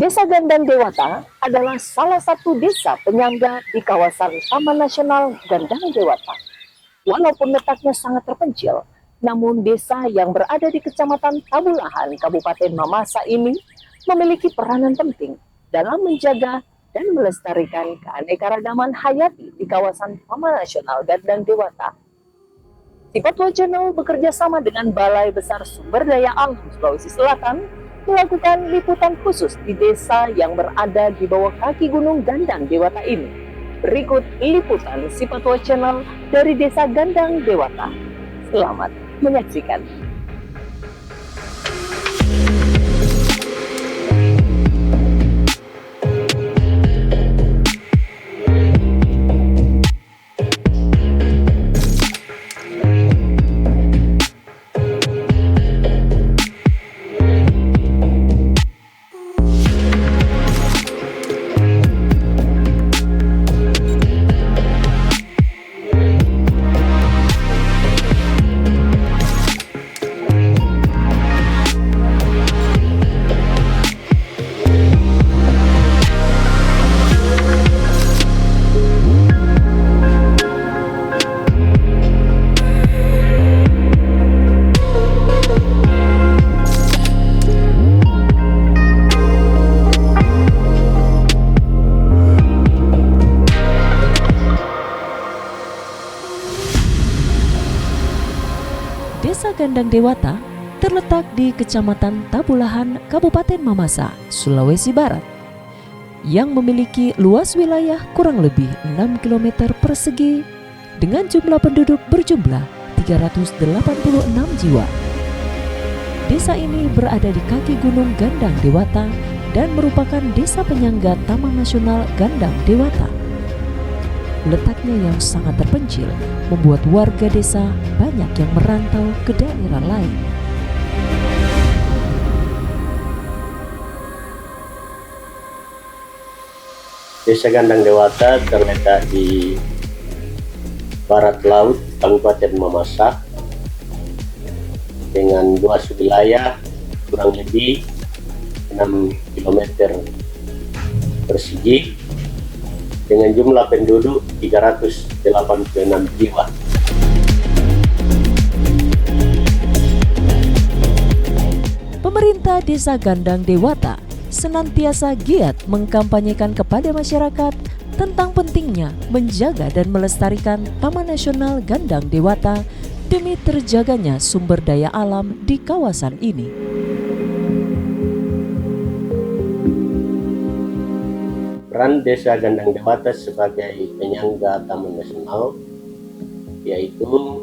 Desa Gandang Dewata adalah salah satu desa penyangga di kawasan Taman Nasional Gandang Dewata. Walaupun letaknya sangat terpencil, namun desa yang berada di Kecamatan Tabulahan, Kabupaten Mamasa ini memiliki peranan penting dalam menjaga dan melestarikan keanekaragaman hayati di kawasan Taman Nasional Gandang Dewata. Sipatwa Channel bekerja sama dengan Balai Besar Sumber Daya Alam Sulawesi Selatan melakukan liputan khusus di desa yang berada di bawah kaki Gunung Gandang Dewata ini. Berikut liputan Sipatwa Channel dari Desa Gandang Dewata. Selamat menyaksikan. Desa Gandang Dewata terletak di Kecamatan Tabulahan, Kabupaten Mamasa, Sulawesi Barat, yang memiliki luas wilayah kurang lebih 6 km persegi dengan jumlah penduduk berjumlah 386 jiwa. Desa ini berada di kaki Gunung Gandang Dewata dan merupakan desa penyangga Taman Nasional Gandang Dewata. Letaknya yang sangat terpencil membuat warga desa banyak yang merantau ke daerah lain. Desa Gandang Dewata terletak di barat laut Kabupaten Mamasa dengan luas wilayah kurang lebih 6 km persegi dengan jumlah penduduk 386 jiwa. Pemerintah Desa Gandang Dewata senantiasa giat mengkampanyekan kepada masyarakat tentang pentingnya menjaga dan melestarikan Taman Nasional Gandang Dewata demi terjaganya sumber daya alam di kawasan ini. Peran Desa Gandang Dewata sebagai penyangga Taman Nasional yaitu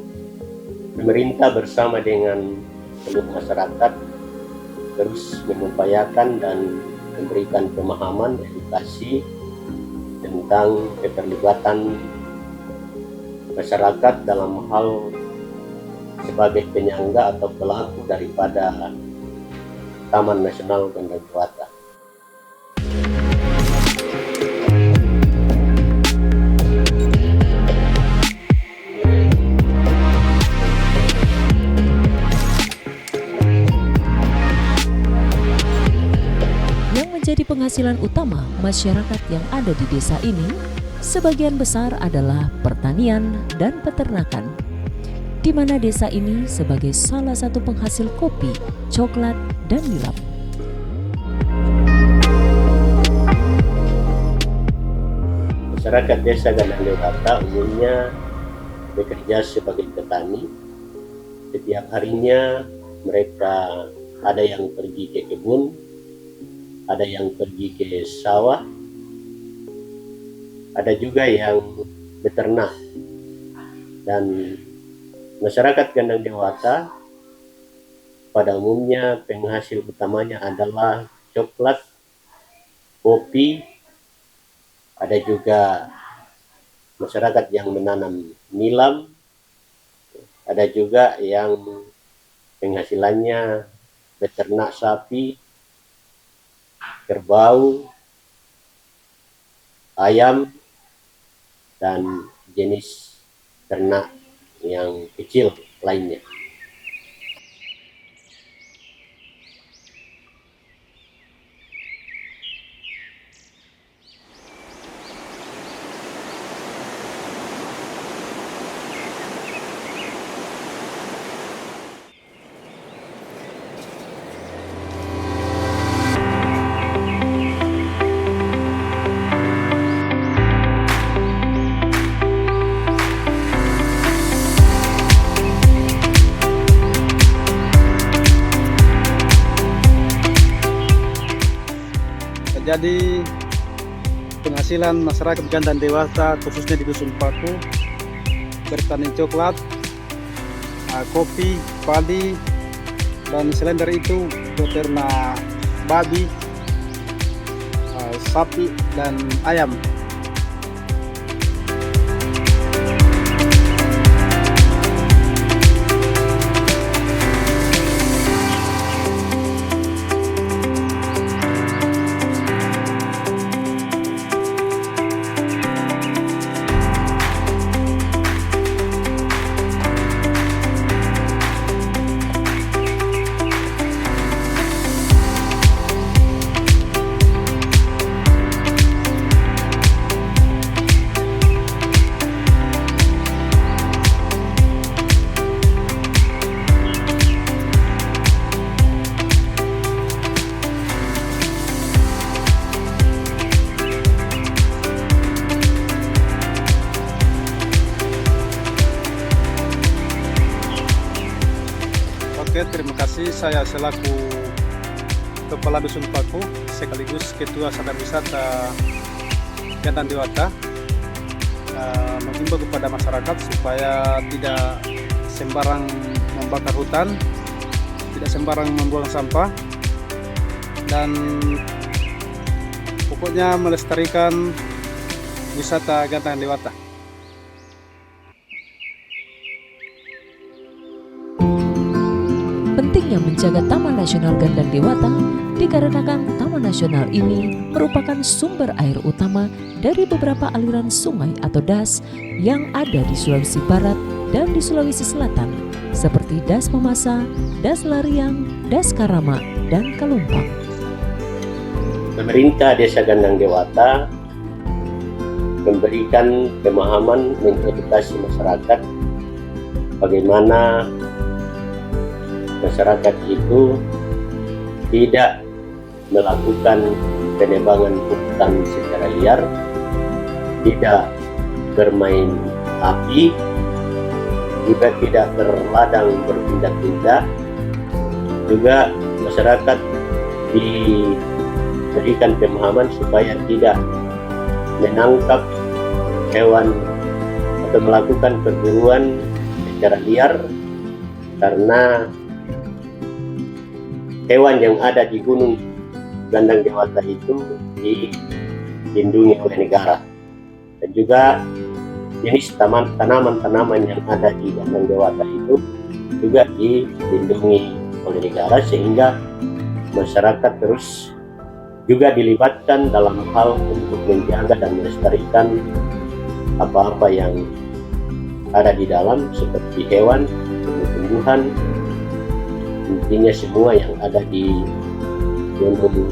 pemerintah bersama dengan seluruh masyarakat terus mengupayakan dan memberikan pemahaman edukasi tentang keterlibatan masyarakat dalam hal sebagai penyangga atau pelaku daripada Taman Nasional Gandang Dewata. Menjadi penghasilan utama masyarakat yang ada di desa ini, sebagian besar adalah pertanian dan peternakan, di mana desa ini sebagai salah satu penghasil kopi, coklat, dan nilam. Masyarakat Desa Gandang Dewata umumnya bekerja sebagai petani. Setiap harinya mereka ada yang pergi ke kebun, ada yang pergi ke sawah, ada juga yang beternak. Dan masyarakat Gandang Dewata pada umumnya penghasil utamanya adalah coklat, kopi, ada juga masyarakat yang menanam nilam, ada juga yang penghasilannya beternak sapi, kerbau, ayam, dan jenis ternak yang kecil lainnya. Jadi penghasilan masyarakat Gandang Dewata khususnya di Dusun Paku bertani coklat, kopi, padi, dan selain dari itu beternak babi, sapi, dan ayam. Oke, terima kasih. Saya selaku Kepala Dusun Paku sekaligus Ketua Sadar Wisata Gandang Dewata menghimbau kepada masyarakat supaya tidak sembarang membakar hutan, tidak sembarang membuang sampah, dan pokoknya melestarikan wisata Gandang Dewata. Pentingnya menjaga Taman Nasional Gandang Dewata dikarenakan Taman Nasional ini merupakan sumber air utama dari beberapa aliran sungai atau das yang ada di Sulawesi Barat dan di Sulawesi Selatan, seperti Das Mamasa, Das Lariang, Das Karama, dan Kalumpang. Pemerintah Desa Gandang Dewata memberikan pemahaman, mengedukasi masyarakat bagaimana masyarakat itu tidak melakukan penebangan hutan secara liar, tidak bermain api, juga tidak berladang berpindah-pindah. Juga masyarakat diberikan pemahaman supaya tidak menangkap hewan atau melakukan perburuan secara liar, karena hewan yang ada di Gunung Gandang Dewata itu dilindungi oleh negara, dan juga jenis tanaman-tanaman yang ada di Gandang Dewata itu juga dilindungi oleh negara, sehingga masyarakat terus juga dilibatkan dalam hal untuk menjaga dan melestarikan apa-apa yang ada di dalam, seperti hewan, tumbuh-tumbuhan, intinya semua yang ada di Gunung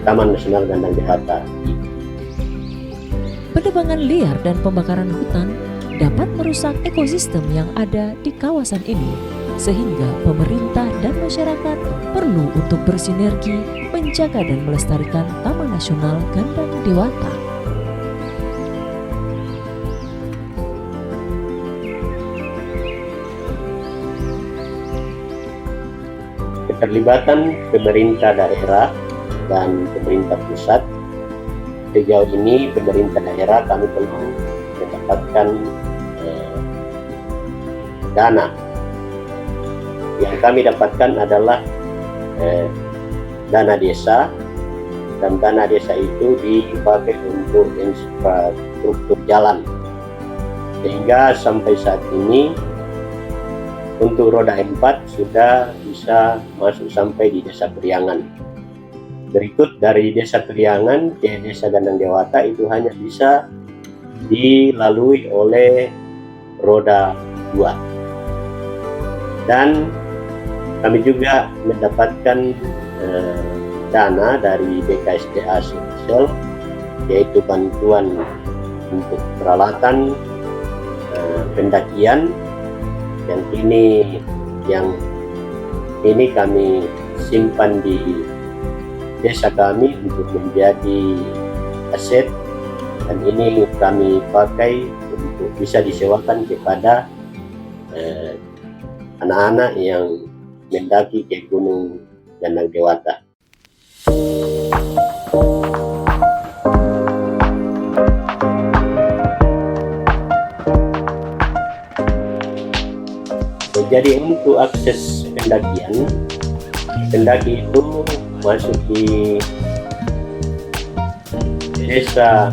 Taman Nasional Gandang Dewata. Penebangan liar dan pembakaran hutan dapat merusak ekosistem yang ada di kawasan ini, sehingga pemerintah dan masyarakat perlu untuk bersinergi menjaga dan melestarikan Taman Nasional Gandang Dewata. Keterlibatan pemerintah daerah dan pemerintah pusat, sejauh ini pemerintah daerah kami belum mendapatkan dana. Yang kami dapatkan adalah dana desa, dan dana desa itu dipakai untuk infrastruktur jalan, sehingga sampai saat ini untuk roda 4 sudah bisa masuk sampai di Desa Priangan. Berikut dari Desa Priangan ke Desa Gandang Dewata itu hanya bisa dilalui oleh roda 2. Dan kami juga mendapatkan dana dari BKSDA Sulsel, yaitu bantuan untuk peralatan pendakian, yang ini kami simpan di desa kami untuk menjadi aset, dan ini kami pakai untuk bisa disewakan kepada anak-anak yang mendaki ke Gunung Gandang Dewata. Jadi untuk akses pendakian, pendaki itu masuk di desa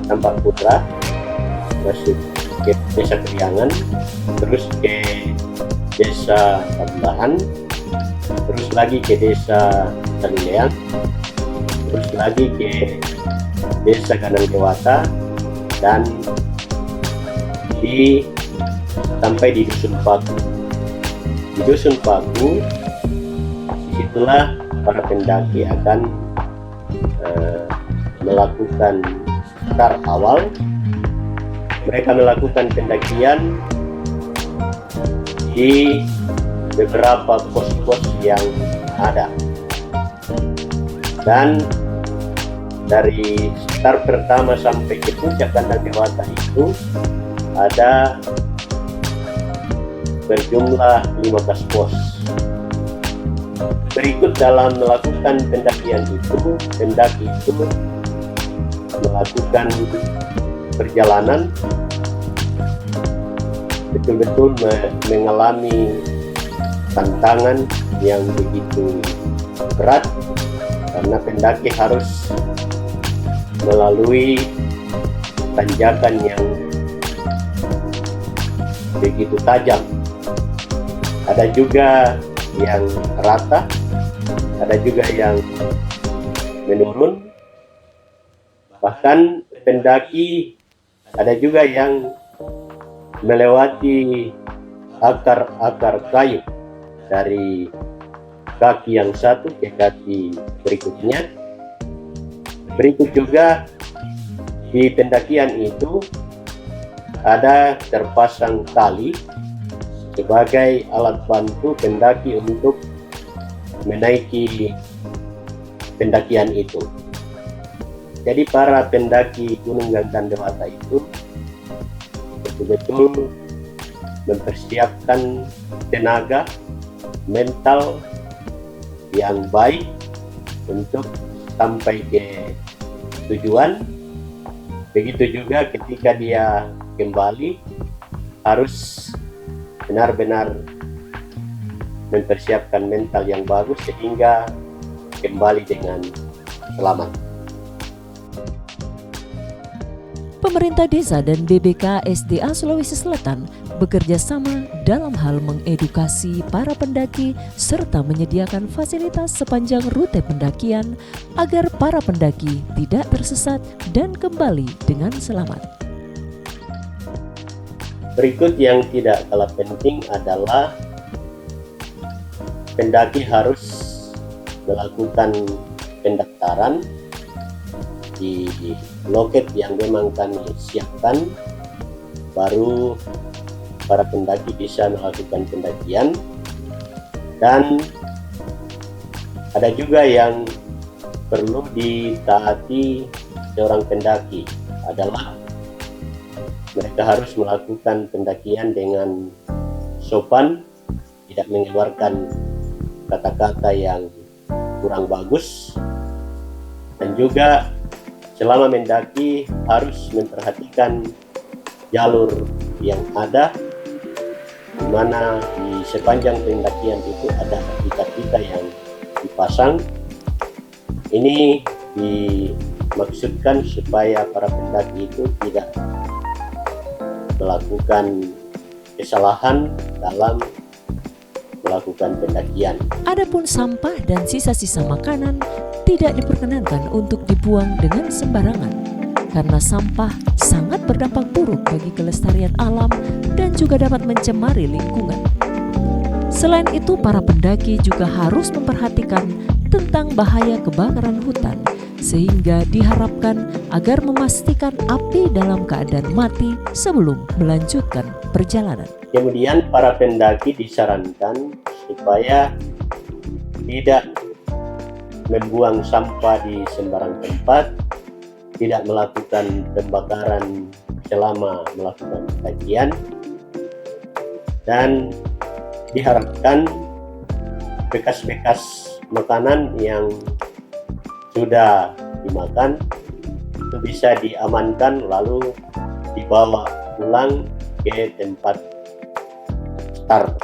Tampak Putra, masuk ke desa Kriangan, terus ke desa Tabulahan, terus lagi ke desa Tanuleang, terus lagi ke desa Gandang Dewata, dan sampai di Dusun Paku. Di Dusun Paku, disitulah para pendaki akan melakukan start awal. Mereka melakukan pendakian di beberapa pos-pos yang ada, dan dari start pertama sampai ke puncak Gandang Dewata itu ada berjumlah 15 pos. Berikut dalam melakukan pendakian itu, pendaki itu melakukan perjalanan betul-betul mengalami tantangan yang begitu berat, karena pendaki harus melalui tanjakan yang begitu tajam. Ada juga yang rata, ada juga yang menurun, bahkan pendaki ada juga yang melewati akar-akar kayu dari kaki yang satu ke kaki berikutnya. Berikut juga di pendakian itu ada terpasang tali sebagai alat bantu pendaki untuk menaiki pendakian itu. Jadi para pendaki Gunung Gandang Dewata itu betul-betul mempersiapkan tenaga, mental yang baik untuk sampai ke tujuan. Begitu juga ketika dia kembali harus benar-benar mempersiapkan mental yang bagus sehingga kembali dengan selamat. Pemerintah desa dan BBK SDA Sulawesi Selatan bekerja sama dalam hal mengedukasi para pendaki serta menyediakan fasilitas sepanjang rute pendakian agar para pendaki tidak tersesat dan kembali dengan selamat. Berikut yang tidak kalah penting adalah pendaki harus melakukan pendaftaran di loket yang memang kami siapkan, baru para pendaki bisa melakukan pendakian. Dan ada juga yang perlu ditaati seorang pendaki adalah mereka harus melakukan pendakian dengan sopan, tidak mengeluarkan kata-kata yang kurang bagus, dan juga selama mendaki harus memperhatikan jalur yang ada, di mana di sepanjang pendakian itu ada pita-pita yang dipasang. Ini dimaksudkan supaya para pendaki itu tidak melakukan kesalahan dalam melakukan pendakian. Adapun sampah dan sisa-sisa makanan tidak diperkenankan untuk dibuang dengan sembarangan, karena sampah sangat berdampak buruk bagi kelestarian alam dan juga dapat mencemari lingkungan. Selain itu, para pendaki juga harus memperhatikan tentang bahaya kebakaran hutan, sehingga diharapkan agar memastikan api dalam keadaan mati sebelum melanjutkan perjalanan. Kemudian para pendaki disarankan supaya tidak membuang sampah di sembarang tempat, tidak melakukan pembakaran selama melakukan pendakian, dan diharapkan bekas-bekas makanan yang sudah dimakan itu bisa diamankan lalu dibawa pulang ke tempat start.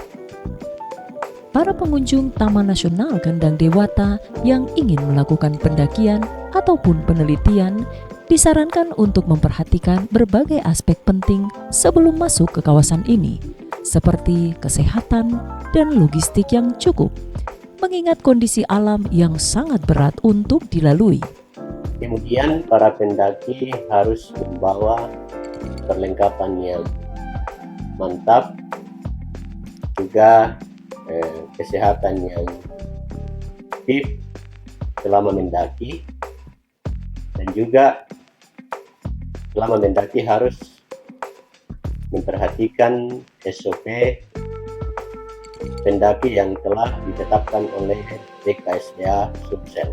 Para pengunjung Taman Nasional Gandang Dewata yang ingin melakukan pendakian ataupun penelitian disarankan untuk memperhatikan berbagai aspek penting sebelum masuk ke kawasan ini, seperti kesehatan dan logistik yang cukup, mengingat kondisi alam yang sangat berat untuk dilalui. Kemudian para pendaki harus membawa perlengkapan yang mantap, juga kesehatan yang fit selama mendaki, dan juga selama mendaki harus memperhatikan SOP pendaki yang telah ditetapkan oleh BKSDA Sumsel.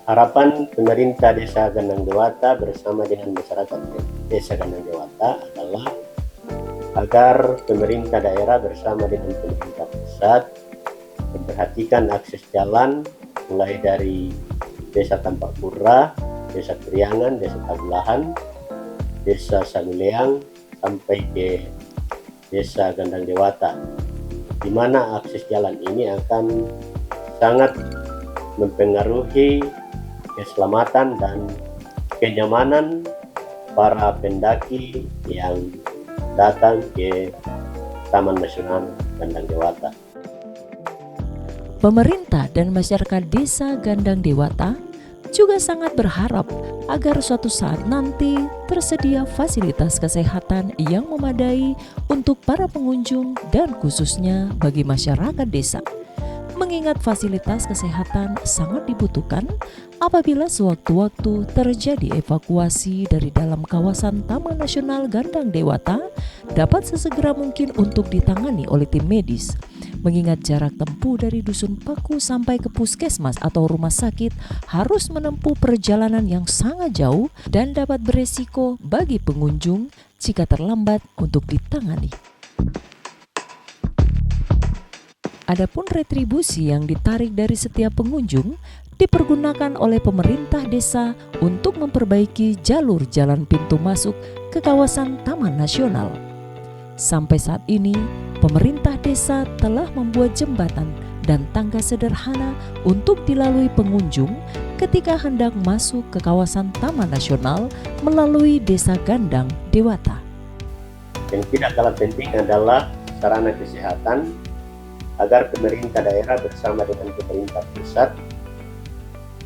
Harapan pemerintah Desa Gandang Dewata bersama dengan masyarakat Desa Gandang Dewata adalah agar pemerintah daerah bersama dengan pemerintah pusat memperhatikan akses jalan mulai dari Desa Tampak Pura, Desa Kriangan, Desa Tabulahan, Desa Saguleang sampai ke Desa Gandang Dewata, di mana akses jalan ini akan sangat mempengaruhi keselamatan dan kenyamanan para pendaki yang datang ke Taman Nasional Gandang Dewata. Pemerintah dan masyarakat Desa Gandang Dewata juga sangat berharap agar suatu saat nanti tersedia fasilitas kesehatan yang memadai untuk para pengunjung dan khususnya bagi masyarakat desa. Mengingat fasilitas kesehatan sangat dibutuhkan apabila sewaktu-waktu terjadi evakuasi dari dalam kawasan Taman Nasional Gandang Dewata dapat sesegera mungkin untuk ditangani oleh tim medis. Mengingat jarak tempuh dari Dusun Paku sampai ke puskesmas atau rumah sakit harus menempuh perjalanan yang sangat jauh dan dapat beresiko bagi pengunjung jika terlambat untuk ditangani. Adapun retribusi yang ditarik dari setiap pengunjung dipergunakan oleh pemerintah desa untuk memperbaiki jalur jalan pintu masuk ke kawasan Taman Nasional. Sampai saat ini, pemerintah desa telah membuat jembatan dan tangga sederhana untuk dilalui pengunjung ketika hendak masuk ke kawasan Taman Nasional melalui Desa Gandang Dewata. Yang tidak kalah penting adalah sarana kesehatan, agar pemerintah daerah bersama dengan pemerintah pusat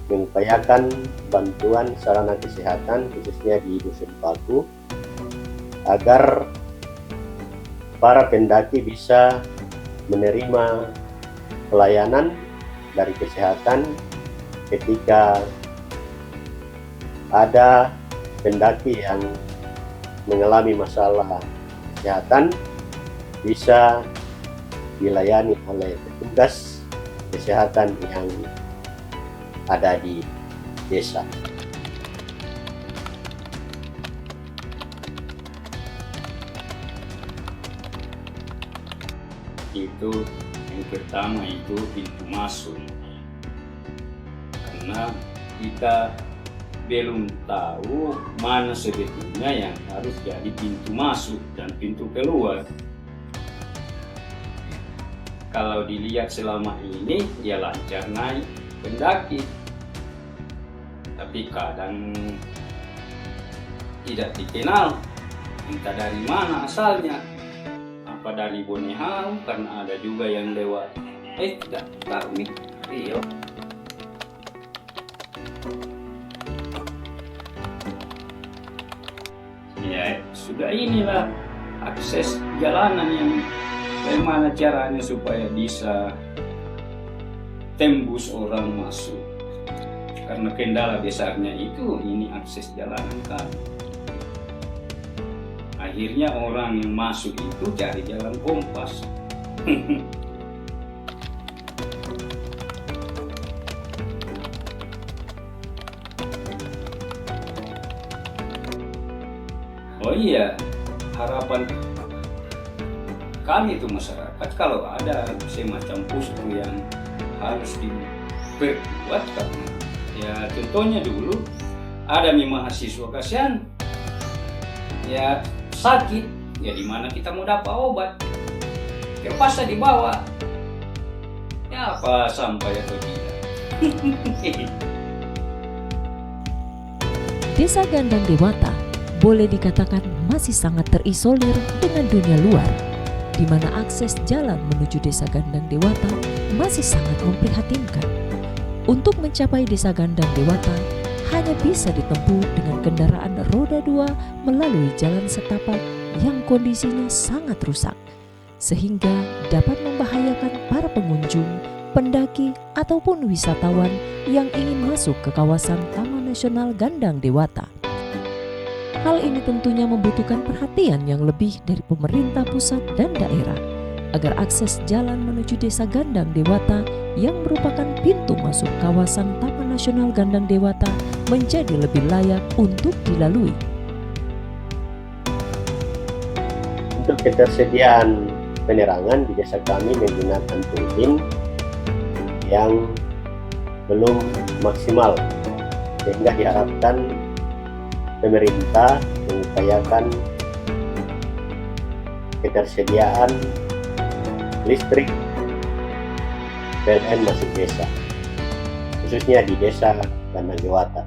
mengupayakan bantuan sarana kesehatan khususnya di Dusun Paku agar para pendaki bisa menerima pelayanan dari kesehatan ketika ada pendaki yang mengalami masalah kesehatan bisa dilayani oleh petugas kesehatan yang ada di desa. Itu yang pertama itu pintu masuk, karena kita belum tahu mana sebetulnya yang harus jadi pintu masuk dan pintu keluar. Kalau dilihat selama ini dia lancar naik pendaki, tapi kadang tidak dikenal entah dari mana asalnya, apa dari Bonehau karena ada juga yang lewat tidak tahu nih Rio. Ya sudah inilah akses jalanan yang bagaimana caranya supaya bisa tembus orang masuk, karena kendala besarnya itu ini akses jalanan kan. Akhirnya orang yang masuk itu cari jalan kompas. iya, harapan kami itu masyarakat kalau ada semacam posko yang harus diperkuat, karena ya contohnya dulu ada mahasiswa kasihan ya sakit, ya di mana kita mau dapat obat, terpaksa dibawa, ya apa sampai atau tidak. Desa Gandang Dewata boleh dikatakan masih sangat terisolir dengan dunia luar, di mana akses jalan menuju Desa Gandang Dewata masih sangat memprihatinkan. Untuk mencapai Desa Gandang Dewata hanya bisa ditempuh dengan kendaraan roda 2 melalui jalan setapak yang kondisinya sangat rusak, sehingga dapat membahayakan para pengunjung, pendaki, ataupun wisatawan yang ingin masuk ke kawasan Taman Nasional Gandang Dewata. Hal ini tentunya membutuhkan perhatian yang lebih dari pemerintah pusat dan daerah, agar akses jalan menuju Desa Gandang Dewata yang merupakan pintu masuk kawasan Taman Nasional Gandang Dewata menjadi lebih layak untuk dilalui. Untuk ketersediaan penerangan di desa kami menggunakan turbin yang belum maksimal, sehingga diharapkan pemerintah mengupayakan ketersediaan listrik PLN masuk desa, khususnya di Desa Gandang Dewata.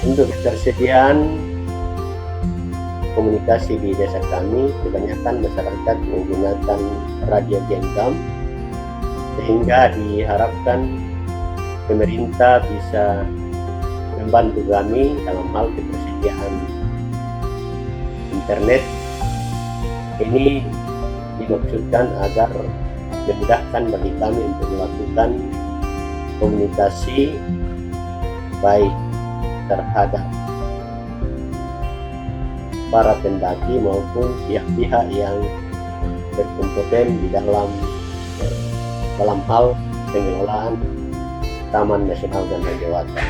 Untuk ketersediaan komunikasi di desa kami, kebanyakan masyarakat menggunakan radio genggam, sehingga diharapkan pemerintah bisa membantu kami dalam hal ketersediaan internet. Ini dimaksudkan agar memudahkan bagi kami untuk melakukan komunikasi baik terhadap para pendaki maupun pihak-pihak yang berkompeten di dalam hal pengelolaan Taman Nasional Gandang Dewata.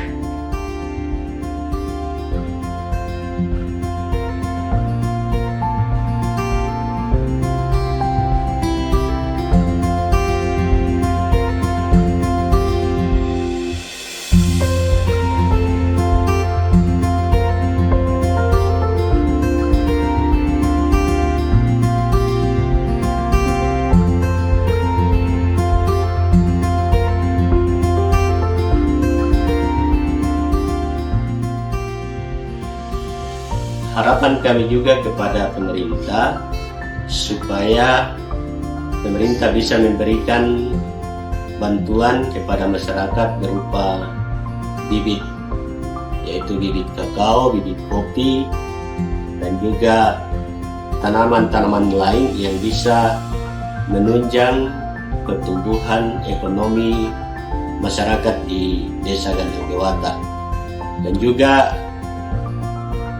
Harapan kami juga kepada pemerintah supaya pemerintah bisa memberikan bantuan kepada masyarakat berupa bibit, yaitu bibit kakao, bibit kopi, dan juga tanaman-tanaman lain yang bisa menunjang pertumbuhan ekonomi masyarakat di Desa Gandang Dewata, dan juga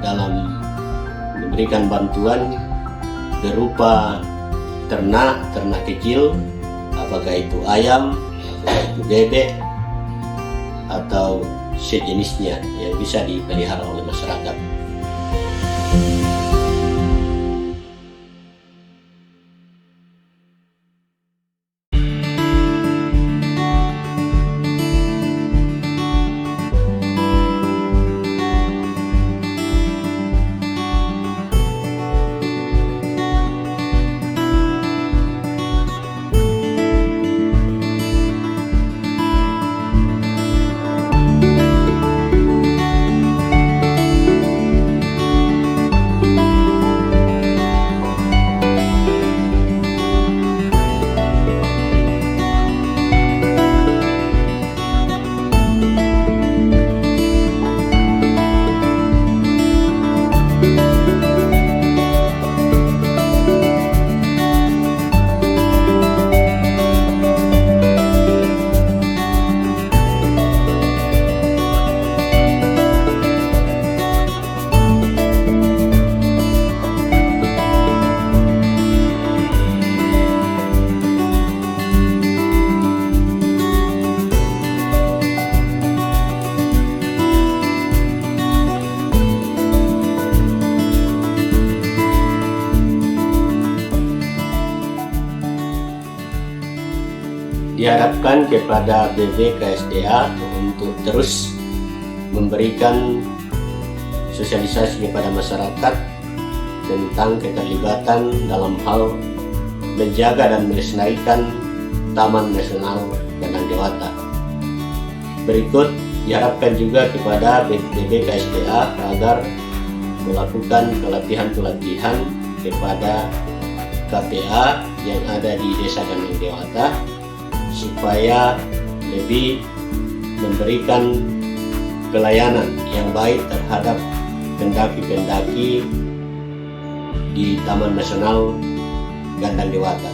dalam memberikan bantuan berupa ternak kecil, apakah itu ayam, apakah itu bebek, atau sejenisnya yang bisa dipelihara oleh masyarakat. Diharapkan kepada BBKSDA untuk terus memberikan sosialisasi kepada masyarakat tentang keterlibatan dalam hal menjaga dan melestarikan Taman Nasional Gandang Dewata. Berikut diharapkan juga kepada BBKSDA agar melakukan pelatihan-pelatihan kepada KPA yang ada di Desa Gandang Dewata supaya lebih memberikan pelayanan yang baik terhadap pendaki-pendaki di Taman Nasional Gandang Dewata.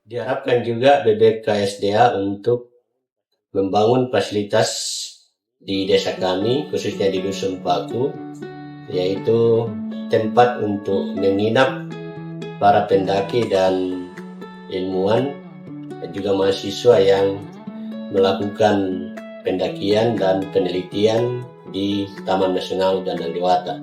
Diharapkan juga BBKSDA untuk membangun fasilitas di desa kami, khususnya di Dusun Paku, yaitu tempat untuk menginap para pendaki dan ilmuwan dan juga mahasiswa yang melakukan pendakian dan penelitian di Taman Nasional Gandang Dewata.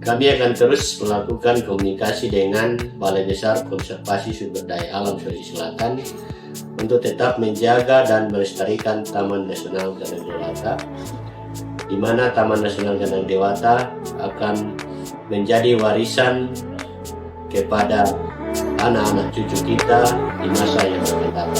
Kami akan terus melakukan komunikasi dengan Balai Besar Konservasi Sumber Daya Alam Sulawesi Selatan untuk tetap menjaga dan melestarikan Taman Nasional Gandang Dewata, di mana Taman Nasional Gandang Dewata akan menjadi warisan kepada anak-anak cucu kita di masa yang akan datang.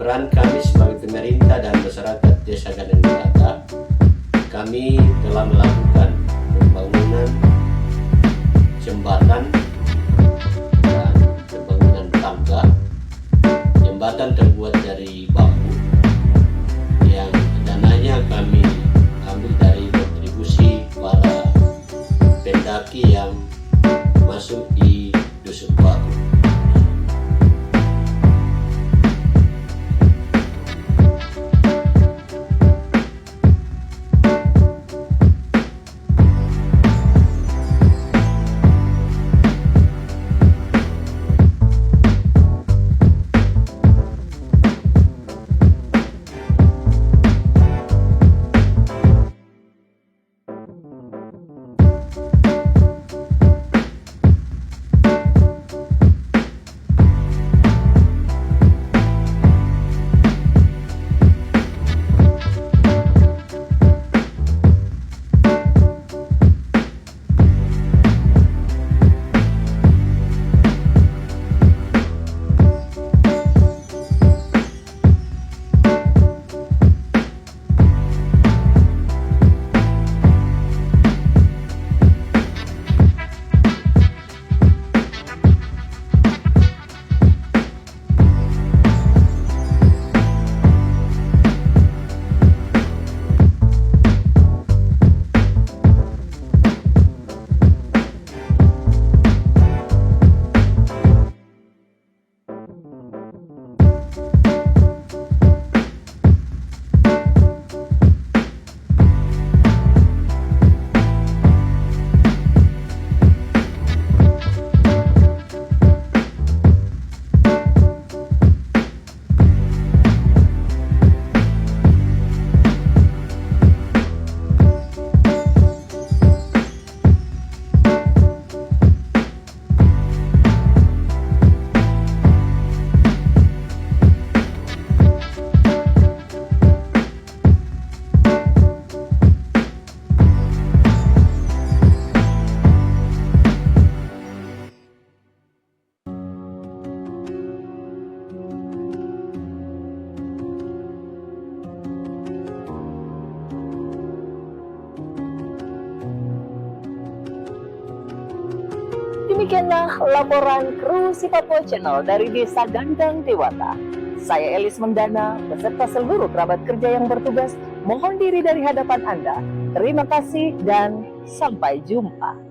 Peran kami sebagai pemerintah dan masyarakat Desa Gandang Dewata, kami telah melakukan pembangunan jembatan dan pembangunan tangga. Jembatan terbuat dari bambu yang dananya kami ambil dari kontribusi para pendaki yang masuk di Dusun Baku. Demikianlah laporan kru Si Papua Channel dari Desa Gandang Dewata. Saya Elis Mendana beserta seluruh kerabat kerja yang bertugas mohon diri dari hadapan Anda. Terima kasih dan sampai jumpa.